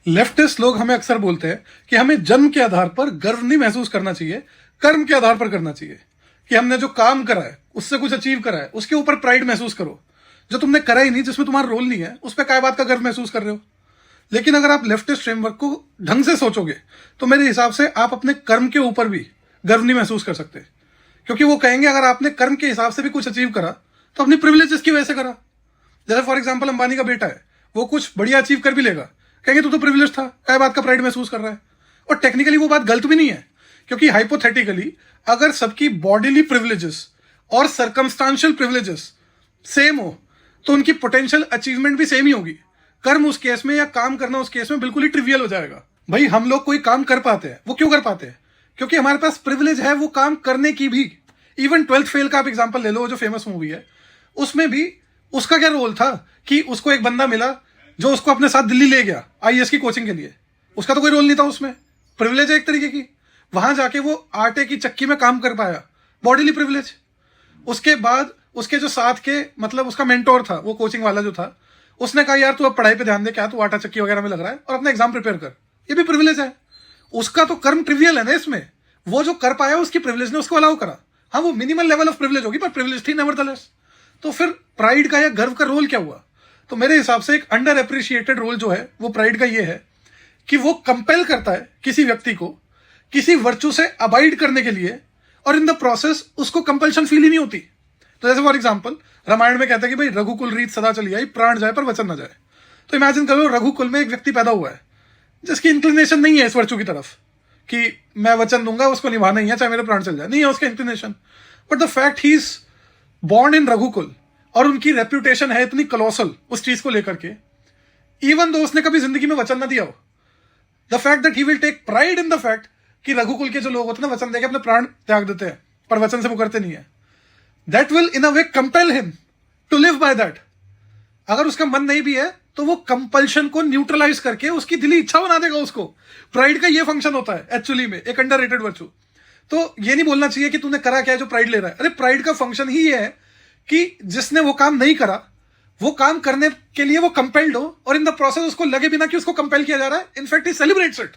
Leftist लोग हमें अक्सर बोलते हैं कि हमें जन्म के आधार पर गर्व नहीं महसूस करना चाहिए, कर्म के आधार पर करना चाहिए। कि हमने जो काम करा है, उससे कुछ अचीव करा है, उसके ऊपर प्राइड महसूस करो। जो तुमने करा ही नहीं, जिसमें तुम्हारा रोल नहीं है, उस पर काय बात का गर्व महसूस कर रहे हो। लेकिन अगर आप लेफ्टिस्ट फ्रेमवर्क को ढंग से सोचोगे तो मेरे हिसाब से आप अपने कर्म के ऊपर भी गर्व नहीं महसूस कर सकते। क्योंकि वो कहेंगे अगर आपने कर्म के हिसाब से भी कुछ अचीव करा तो अपनी प्रिविलेजेस की वजह से करा। जैसे फॉर एग्जाम्पल अंबानी का बेटा है, वो कुछ बढ़िया अचीव कर भी लेगा, कहेंगे तू तो प्रिविलेज था, क्या बात का प्राइड महसूस कर रहा है। और टेक्निकली वो बात गलत भी नहीं है, क्योंकि हाइपोथेटिकली अगर सबकी बॉडीली प्रिविलेजेस और सर्कमस्टांशियल प्रिविलेजेस सेम हो तो उनकी पोटेंशियल अचीवमेंट भी सेम ही होगी। कर्म उस केस में या काम करना उस केस में बिल्कुल ही ट्रिवियल हो जाएगा। भाई हम लोग कोई काम कर पाते हैं, वो क्यों कर पाते हैं? क्योंकि हमारे पास प्रिविलेज है वो काम करने की भी। इवन 12th फेल का आप एग्जांपल ले लो, जो फेमस मूवी है, उसमें भी उसका क्या रोल था कि उसको एक बंदा मिला जो उसको अपने साथ दिल्ली ले गया आईएएस की कोचिंग के लिए। उसका तो कोई रोल नहीं था उसमें, प्रिविलेज है एक तरीके की। वहां जाके वो आटे की चक्की में काम कर पाया, बॉडीली प्रिविलेज। उसके बाद उसके जो साथ के मतलब उसका मेंटोर था, वो कोचिंग वाला जो था, उसने कहा यार तू अब पढ़ाई पे ध्यान दे, क्या तू आटा चक्की वगैरह में लग रहा है, और अपना एग्जाम प्रिपेयर कर। ये भी प्रिविलेज है। उसका तो कर्म ट्रिवियल है ना इसमें, वो जो कर पाया उसकी प्रिविलेज ने उसको अलाउ करा। हाँ वो मिनिमल लेवल ऑफ प्रिविलेज होगी, पर प्रिविलेज थी नेवरदलेस। तो फिर प्राइड का या गर्व का रोल क्या हुआ? तो मेरे हिसाब से एक अंडर एप्रिशिएटेड रोल जो है वो प्राइड का ये है कि वो कंपेल करता है किसी व्यक्ति को किसी वर्चू से अबाइड करने के लिए, और इन द प्रोसेस उसको कंपल्शन फील ही नहीं होती। तो जैसे फॉर एग्जाम्पल रामायण में कहता है कि भाई रघुकुल रीत सदा चली आई, प्राण जाए पर वचन न जाए। तो इमेजिन करो रघुकुल में एक व्यक्ति पैदा हुआ है जिसकी इंक्लिनेशन नहीं है इस वर्चू की तरफ कि मैं वचन दूंगा उसको निभाना ही है चाहे मेरे प्राण चल जाए, नहीं है उसका inclination. But the fact he is born in Raghukul और उनकी रेप्यूटेशन है इतनी कलोसल उस चीज को लेकर के, इवन दो उसने कभी जिंदगी में वचन ना दिया हो, the fact that he will take pride in the fact कि रघुकुल के जो लोग होते हैं ना वचन देके अपने प्राण त्याग देते हैं पर वचन से मुकरते नहीं है, that will in a way compel him to live by that. अगर उसका मन नहीं भी है तो वो कंपल्शन को न्यूट्रलाइज करके उसकी दिली इच्छा बना देगा उसको। प्राइड का ये फंक्शन होता है एक्चुअली में, एक अंडररेटेड वर्चू। तो ये नहीं बोलना चाहिए कि तूने करा क्या है जो प्राइड ले रहा है। अरे प्राइड का फंक्शन ही ये है कि जिसने वो काम नहीं करा वो काम करने के लिए वो कंपेल्ड हो, और इन द प्रोसेस उसको लगे बिना कि उसको कंपेल किया जा रहा है, इनफैक्ट ही सेलिब्रेट्स इट।